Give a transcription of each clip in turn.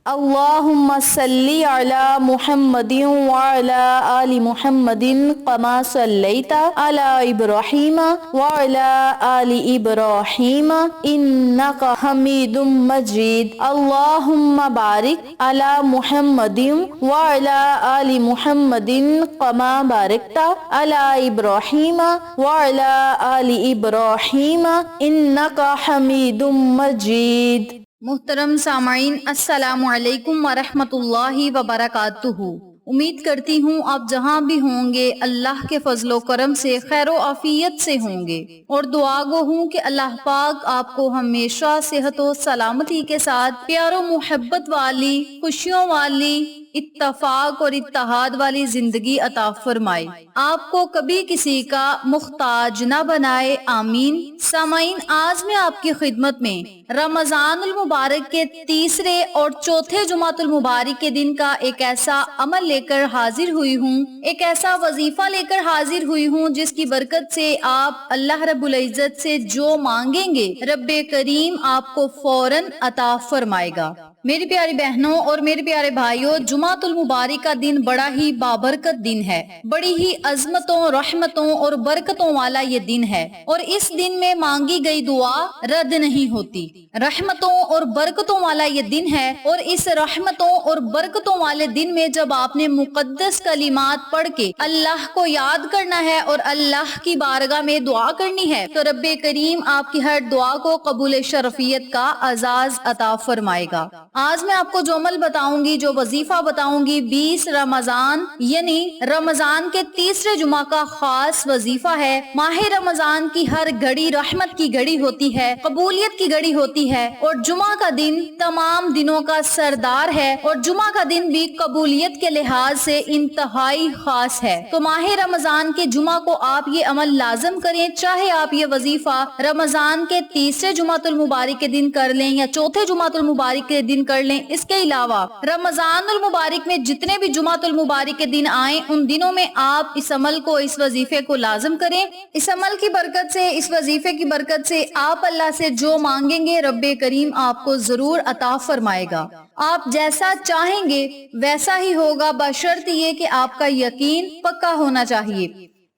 اللهم صل على محمد وعلى آل محمد كما صليت على إبراهيم وعلى آل إبراهيم إنك حميد مجيد اللهم بارك على محمد وعلى آل محمد كما باركت على إبراهيم وعلى آل إبراهيم إنك حميد مجيد۔ محترم سامعین، السلام علیکم ورحمۃ اللہ وبرکاتہ۔ امید کرتی ہوں آپ جہاں بھی ہوں گے اللہ کے فضل و کرم سے خیر و عافیت سے ہوں گے، اور دعا گو ہوں کہ اللہ پاک آپ کو ہمیشہ صحت و سلامتی کے ساتھ پیار و محبت والی، خوشیوں والی، اتفاق اور اتحاد والی زندگی عطا فرمائے، آپ کو کبھی کسی کا محتاج نہ بنائے، آمین۔ سامعین، آج میں آپ کی خدمت میں رمضان المبارک کے تیسرے اور چوتھے جمعۃ المبارک کے دن کا ایک ایسا عمل لے کر حاضر ہوئی ہوں، ایک ایسا وظیفہ لے کر حاضر ہوئی ہوں جس کی برکت سے آپ اللہ رب العزت سے جو مانگیں گے رب کریم آپ کو فوراً عطا فرمائے گا۔ میری پیاری بہنوں اور میرے پیارے بھائیوں، جمعۃ المبارک کا دن بڑا ہی بابرکت دن ہے، بڑی ہی عظمتوں، رحمتوں اور برکتوں والا یہ دن ہے، اور اس دن میں مانگی گئی دعا رد نہیں ہوتی۔ رحمتوں اور برکتوں والا یہ دن ہے، اور اس رحمتوں اور برکتوں والے دن میں جب آپ نے مقدس کلمات پڑھ کے اللہ کو یاد کرنا ہے اور اللہ کی بارگاہ میں دعا کرنی ہے تو رب کریم آپ کی ہر دعا کو قبول شرفیت کا اعزاز عطا فرمائے گا۔ آج میں آپ کو جو عمل بتاؤں گی، جو وظیفہ بتاؤں گی، 20 رمضان یعنی رمضان کے تیسرے جمعہ کا خاص وظیفہ ہے۔ ماہ رمضان کی ہر گھڑی رحمت کی گھڑی ہوتی ہے، قبولیت کی گھڑی ہوتی ہے، اور جمعہ کا دن تمام دنوں کا سردار ہے، اور جمعہ کا دن بھی قبولیت کے لحاظ سے انتہائی خاص ہے۔ تو ماہ رمضان کے جمعہ کو آپ یہ عمل لازم کریں، چاہے آپ یہ وظیفہ رمضان کے تیسرے جمعۃ المبارک کے دن کر لیں یا چوتھے جمعۃ المبارک کے دن کر لیں۔ اس کے علاوہ رمضان المبارک میں جتنے بھی جمعۃ المبارک کے دن آئیں ان دنوں میں آپ اس عمل کو، اس وظیفے کو لازم کریں۔ اس عمل کی برکت سے، اس وظیفے کی برکت سے آپ اللہ سے جو مانگیں گے رب کریم آپ کو ضرور عطا فرمائے گا۔ آپ جیسا چاہیں گے ویسا ہی ہوگا، بشرط یہ کہ آپ کا یقین پکا ہونا چاہیے۔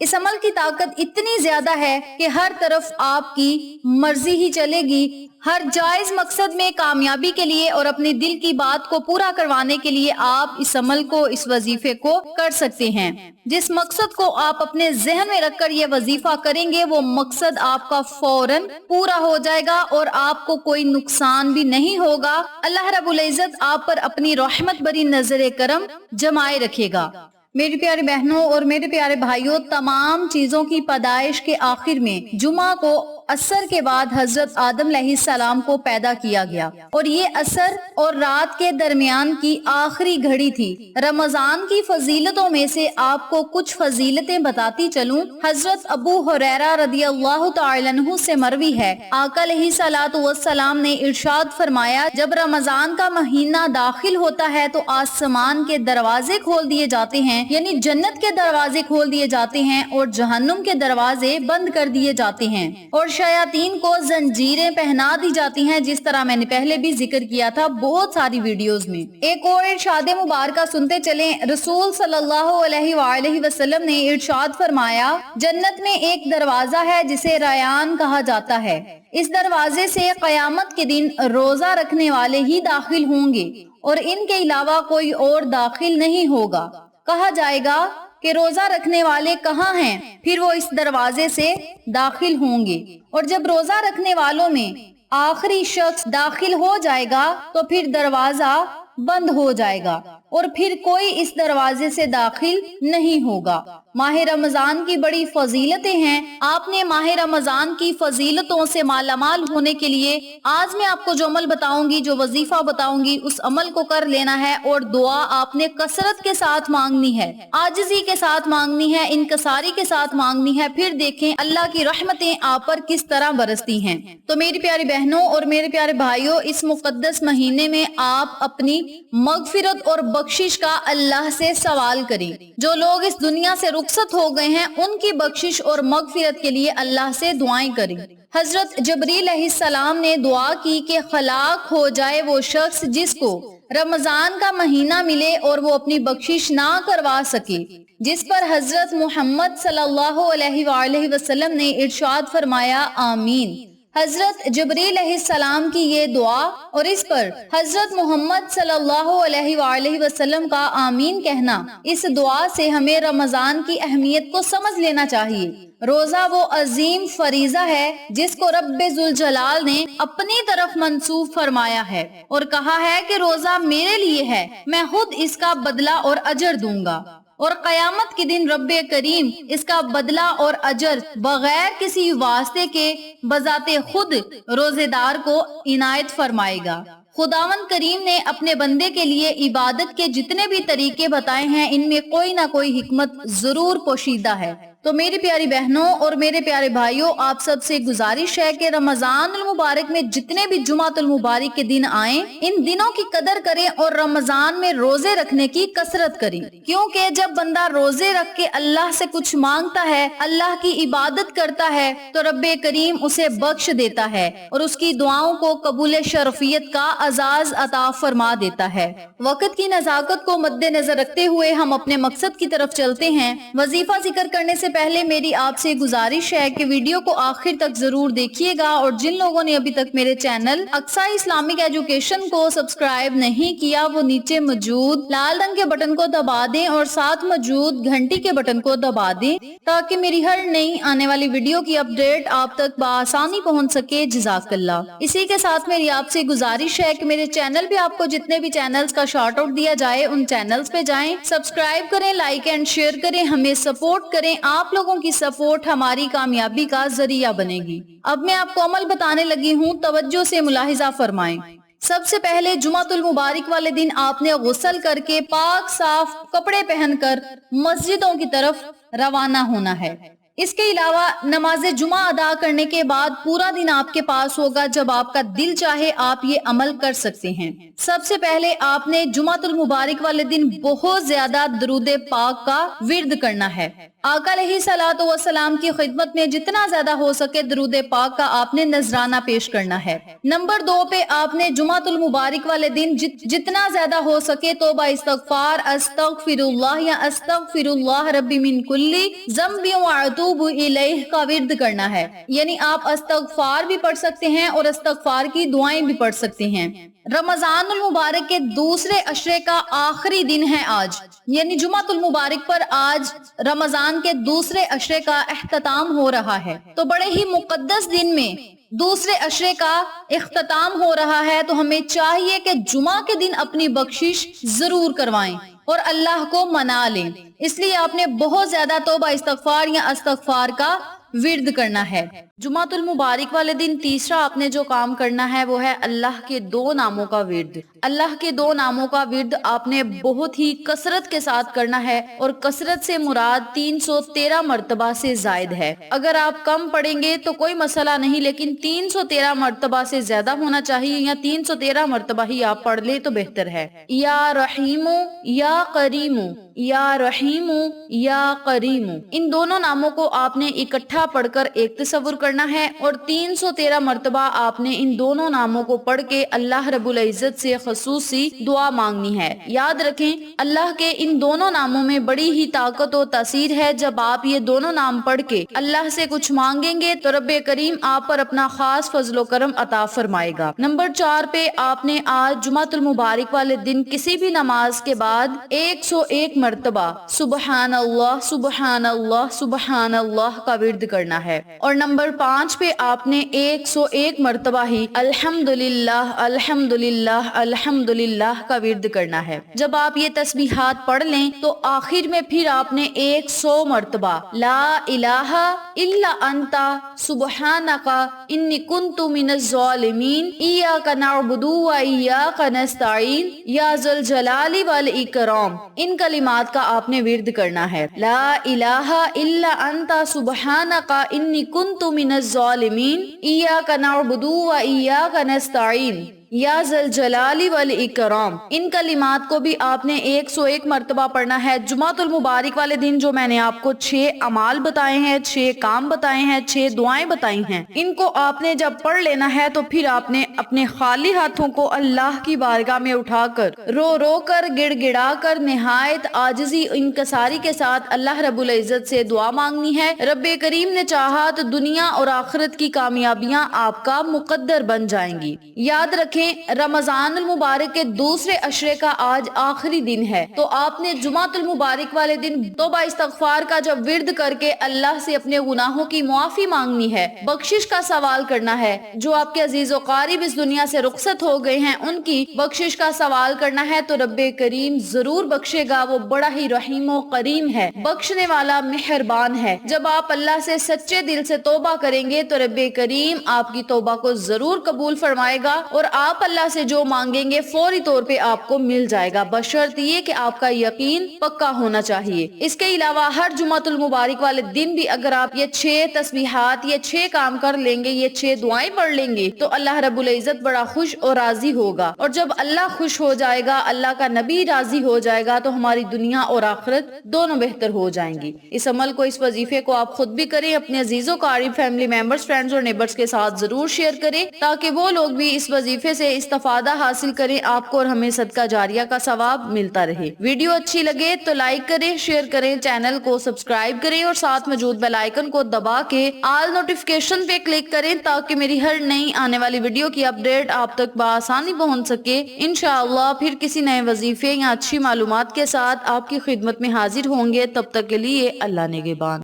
اس عمل کی طاقت اتنی زیادہ ہے کہ ہر طرف آپ کی مرضی ہی چلے گی۔ ہر جائز مقصد میں کامیابی کے لیے اور اپنے دل کی بات کو پورا کروانے کے لیے آپ اس عمل کو، اس وظیفے کو کر سکتے ہیں۔ جس مقصد کو آپ اپنے ذہن میں رکھ کر یہ وظیفہ کریں گے وہ مقصد آپ کا فوراً پورا ہو جائے گا اور آپ کو کوئی نقصان بھی نہیں ہوگا۔ اللہ رب العزت آپ پر اپنی رحمت بری نظر کرم جمائے رکھے گا۔ میری پیارے بہنوں اور میرے پیارے بھائیوں، تمام چیزوں کی پیدائش کے آخر میں جمعہ کو عصر کے بعد حضرت آدم علیہ السلام کو پیدا کیا گیا، اور یہ عصر اور رات کے درمیان کی آخری گھڑی تھی۔ رمضان کی فضیلتوں میں سے آپ کو کچھ فضیلتیں بتاتی چلوں۔ حضرت ابو ہریرہ رضی اللہ تعالی عنہ سے مروی ہے، آقا علیہ الصلوۃ والسلام نے ارشاد فرمایا، جب رمضان کا مہینہ داخل ہوتا ہے تو آسمان کے دروازے کھول دیے جاتے ہیں، یعنی جنت کے دروازے کھول دیے جاتے ہیں اور جہنم کے دروازے بند کر دیے جاتے ہیں، اور شیاطین کو زنجیریں پہنا دی جاتی ہیں، جس طرح میں نے پہلے بھی ذکر کیا تھا بہت ساری ویڈیوز میں۔ ایک اور ارشاد مبارکہ سنتے چلیں۔ رسول صلی اللہ علیہ وآلہ وسلم نے ارشاد فرمایا، جنت میں ایک دروازہ ہے جسے ریان کہا جاتا ہے، اس دروازے سے قیامت کے دن روزہ رکھنے والے ہی داخل ہوں گے اور ان کے علاوہ کوئی اور داخل نہیں ہوگا۔ کہا جائے گا کہ روزہ رکھنے والے کہاں ہیں؟ پھر وہ اس دروازے سے داخل ہوں گے، اور جب روزہ رکھنے والوں میں آخری شخص داخل ہو جائے گا تو پھر دروازہ بند ہو جائے گا اور پھر کوئی اس دروازے سے داخل نہیں ہوگا۔ ماہ رمضان کی بڑی فضیلتیں ہیں۔ آپ نے ماہ رمضان کی فضیلتوں سے مالا مال ہونے کے لیے آج میں آپ کو جو عمل بتاؤں گی، جو وظیفہ بتاؤں گی، اس عمل کو کر لینا ہے، اور دعا آپ نے کثرت کے ساتھ مانگنی ہے، عاجزی کے ساتھ مانگنی ہے، انکساری کے ساتھ مانگنی ہے۔ پھر دیکھیں اللہ کی رحمتیں آپ پر کس طرح برستی ہیں۔ تو میری پیاری بہنوں اور میرے پیارے بھائیوں، اس مقدس مہینے میں آپ اپنی مغفرت اور بخشش کا اللہ سے سوال کریں۔ جو لوگ اس دنیا سے رخصت ہو گئے ہیں ان کی بخشش اور مغفرت کے لیے اللہ سے دعائیں کریں۔ حضرت جبریل علیہ السلام نے دعا کی کہ ہلاک ہو جائے وہ شخص جس کو رمضان کا مہینہ ملے اور وہ اپنی بخشش نہ کروا سکے، جس پر حضرت محمد صلی اللہ علیہ وآلہ وسلم نے ارشاد فرمایا آمین۔ حضرت جبریل علیہ السلام کی یہ دعا اور اس پر حضرت محمد صلی اللہ علیہ وآلہ وسلم کا آمین کہنا، اس دعا سے ہمیں رمضان کی اہمیت کو سمجھ لینا چاہیے۔ روزہ وہ عظیم فریضہ ہے جس کو رب ذوالجلال نے اپنی طرف منسوب فرمایا ہے اور کہا ہے کہ روزہ میرے لیے ہے، میں خود اس کا بدلہ اور اجر دوں گا، اور قیامت کے دن رب کریم اس کا بدلہ اور اجر بغیر کسی واسطے کے بذات خود روزے دار کو عنایت فرمائے گا۔ خداوند کریم نے اپنے بندے کے لیے عبادت کے جتنے بھی طریقے بتائے ہیں، ان میں کوئی نہ کوئی حکمت ضرور پوشیدہ ہے۔ تو میری پیاری بہنوں اور میرے پیارے بھائیوں، آپ سب سے گزارش ہے کہ رمضان المبارک میں جتنے بھی جمعۃ المبارک کے دن آئیں، ان دنوں کی قدر کریں اور رمضان میں روزے رکھنے کی کثرت کریں، کیونکہ جب بندہ روزے رکھ کے اللہ سے کچھ مانگتا ہے، اللہ کی عبادت کرتا ہے، تو رب کریم اسے بخش دیتا ہے اور اس کی دعاؤں کو قبول شرفیت کا اعزاز عطا فرما دیتا ہے۔ وقت کی نزاکت کو مد نظر رکھتے ہوئے ہم اپنے مقصد کی طرف چلتے ہیں۔ وظیفہ ذکر کرنے سے پہلے میری آپ سے گزارش ہے کہ ویڈیو کو آخر تک ضرور دیکھیے گا، اور جن لوگوں نے ابھی تک میرے چینل اقصیٰ اسلامک ایجوکیشن کو سبسکرائب نہیں کیا، وہ نیچے موجود لال رنگ کے بٹن کو دبا دیں اور ساتھ موجود گھنٹی کے بٹن کو دبا دیں تاکہ میری ہر نئی آنے والی ویڈیو کی اپڈیٹ آپ تک بآسانی پہنچ سکے۔ جزاک اللہ۔ اسی کے ساتھ میری آپ سے گزارش ہے کہ میرے چینل پہ آپ کو جتنے بھی چینلز کا شارٹ آؤٹ دیا جائے، ان چینلز پہ جائیں، سبسکرائب کریں، لائک اینڈ شیئر کریں، ہمیں سپورٹ کریں۔ آپ لوگوں کی سپورٹ ہماری کامیابی کا ذریعہ بنے گی۔ اب میں آپ کو عمل بتانے لگی ہوں، توجہ سے ملاحظہ فرمائیں۔ سب سے پہلے جمعۃ المبارک والے دن آپ نے غسل کر کے پاک صاف کپڑے پہن کر مسجدوں کی طرف روانہ ہونا ہے۔ اس کے علاوہ نماز جمعہ ادا کرنے کے بعد پورا دن آپ کے پاس ہوگا، جب آپ کا دل چاہے آپ یہ عمل کر سکتے ہیں۔ سب سے پہلے آپ نے جمعۃ المبارک والے دن بہت زیادہ درود پاک کا ورد کرنا ہے۔ آقا علیہ الصلوۃ والسلام کی خدمت میں جتنا زیادہ ہو سکے درود پاک کا آپ نے نذرانہ پیش کرنا ہے۔ نمبر 2 پہ آپ نے جمعۃ المبارک والے دن جتنا زیادہ ہو سکے توبہ استغفار، استغفر اللہ یا استغفر اللہ ربی من کل ذنب واتوب الیہ کا ورد کرنا ہے، یعنی آپ استغفار بھی پڑھ سکتے ہیں اور استغفار کی دعائیں بھی پڑھ سکتے ہیں۔ رمضان المبارک کے دوسرے عشرے کا آخری دن ہے آج، یعنی جمعۃ المبارک پر آج رمضان کے دوسرے عشرے کا اختتام ہو رہا ہے، تو بڑے ہی مقدس دن میں دوسرے عشرے کا اختتام ہو رہا ہے، تو ہمیں چاہیے کہ جمعہ کے دن اپنی بخشش ضرور کروائیں اور اللہ کو منا لیں۔ اس لیے آپ نے بہت زیادہ توبہ استغفار یا استغفار کا ورد کرنا ہے۔ جمعۃ المبارک والے دن تیسرا آپ نے جو کام کرنا ہے وہ ہے اللہ کے 2 ناموں کا ورد۔ اللہ کے 2 ناموں کا ورد آپ نے بہت ہی کثرت کے ساتھ کرنا ہے، اور کثرت سے مراد 313 مرتبہ سے زائد ہے۔ اگر آپ کم پڑھیں گے تو کوئی مسئلہ نہیں، لیکن 313 مرتبہ سے زیادہ ہونا چاہیے، یا 313 مرتبہ ہی آپ پڑھ لیں تو بہتر ہے۔ یا رحیم یا کریم، یا رحیم یا کریم، ان دونوں ناموں کو آپ نے اکٹھا پڑھ کر ایک تصور کرنا ہے، اور 313 مرتبہ آپ نے ان دونوں ناموں کو پڑھ کے اللہ رب العزت سے خصوصی دعا مانگنی ہے۔ یاد رکھیں اللہ کے ان دونوں ناموں میں بڑی ہی طاقت و تاثیر ہے۔ جب آپ یہ دونوں نام پڑھ کے اللہ سے کچھ مانگیں گے تو رب کریم آپ پر اپنا خاص فضل و کرم عطا فرمائے گا۔ نمبر 4 پہ آپ نے آج جمعۃ المبارک والے دن کسی بھی نماز کے بعد 101 مرتبہ سبحان اللہ سبحان اللہ سبحان اللہ کا ورد کرنا ہے، اور نمبر 5 پہ آپ نے 101 مرتبہ ہی الحمدللہ الحمدللہ الحمدللہ کا ورد کرنا ہے۔ جب آپ یہ تسبیحات پڑھ لیں تو آخر میں پھر آپ نے 100 مرتبہ لا الہ الا انت سبحانک انی کنت من الظالمین ایاک نعبد و ایاک نستعین یا ذی الجلال والاکرام، ان کلمات کا آپ نے ورد کرنا ہے۔ لا الہ الا انت سبحانک انی کنت من الظالمین ایاک نعبد و ایاک نستعین یا ذل جلالی والاکرام۔ ان کلمات کو بھی آپ نے 101 مرتبہ پڑھنا ہے۔ جمعۃ المبارک والے دن جو میں نے آپ کو 6 اعمال بتائے ہیں، 6 کام بتائے ہیں، 6 دعائیں بتائی ہیں، ان کو آپ نے جب پڑھ لینا ہے تو پھر آپ نے اپنے خالی ہاتھوں کو اللہ کی بارگاہ میں اٹھا کر رو رو کر گڑ گڑا کر نہایت عاجزی انکساری کے ساتھ اللہ رب العزت سے دعا مانگنی ہے۔ رب کریم نے چاہا تو دنیا اور آخرت کی کامیابیاں آپ کا مقدر بن جائیں گی۔ یاد رکھیں رمضان المبارک کے دوسرے عشرے کا آج آخری دن ہے، تو آپ نے جمعۃ المبارک والے دن توبہ استغفار کا جب ورد کر کے اللہ سے اپنے گناہوں کی معافی مانگنی ہے، بخشش کا سوال کرنا ہے۔ جو آپ کے عزیز و قریب اس دنیا سے رخصت ہو گئے ہیں ان کی بخشش کا سوال کرنا ہے، تو رب کریم ضرور بخشے گا۔ وہ بڑا ہی رحیم و کریم ہے، بخشنے والا مہربان ہے۔ جب آپ اللہ سے سچے دل سے توبہ کریں گے تو رب کریم آپ کی توبہ کو ضرور قبول فرمائے گا، اور آپ اللہ سے جو مانگیں گے فوری طور پہ آپ کو مل جائے گا، بشرط یہ کہ آپ کا یقین پکا ہونا چاہیے۔ اس کے علاوہ ہر جمعۃ المبارک والے دن بھی اگر آپ یہ 6 تسبیحات، یہ 6 کام کر لیں گے، یہ 6 دعائیں پڑھ لیں گے تو اللہ رب العزت بڑا خوش اور راضی ہوگا، اور جب اللہ خوش ہو جائے گا، اللہ کا نبی راضی ہو جائے گا، تو ہماری دنیا اور آخرت دونوں بہتر ہو جائیں گی۔ اس عمل کو، اس وظیفے کو آپ خود بھی کریں، اپنے عزیزوں قریب، فیملی ممبرز، فرینڈز اور نیبرز کے ساتھ ضرور شیئر کریں تاکہ وہ لوگ بھی اس وظیفے سے استفادہ حاصل کریں، آپ کو اور ہمیں صدقہ جاریہ کا ثواب ملتا رہے۔ ویڈیو اچھی لگے تو لائک کریں، شیئر کریں، چینل کو سبسکرائب کریں اور ساتھ موجود بیل آئیکن کو دبا کے آل نوٹیفیکیشن پہ کلک کریں تاکہ میری ہر نئی آنے والی ویڈیو کی اپڈیٹ آپ تک بآسانی پہنچ سکے۔ انشاءاللہ پھر کسی نئے وظیفے یا اچھی معلومات کے ساتھ آپ کی خدمت میں حاضر ہوں گے۔ تب تک کے لیے اللہ نگہبان۔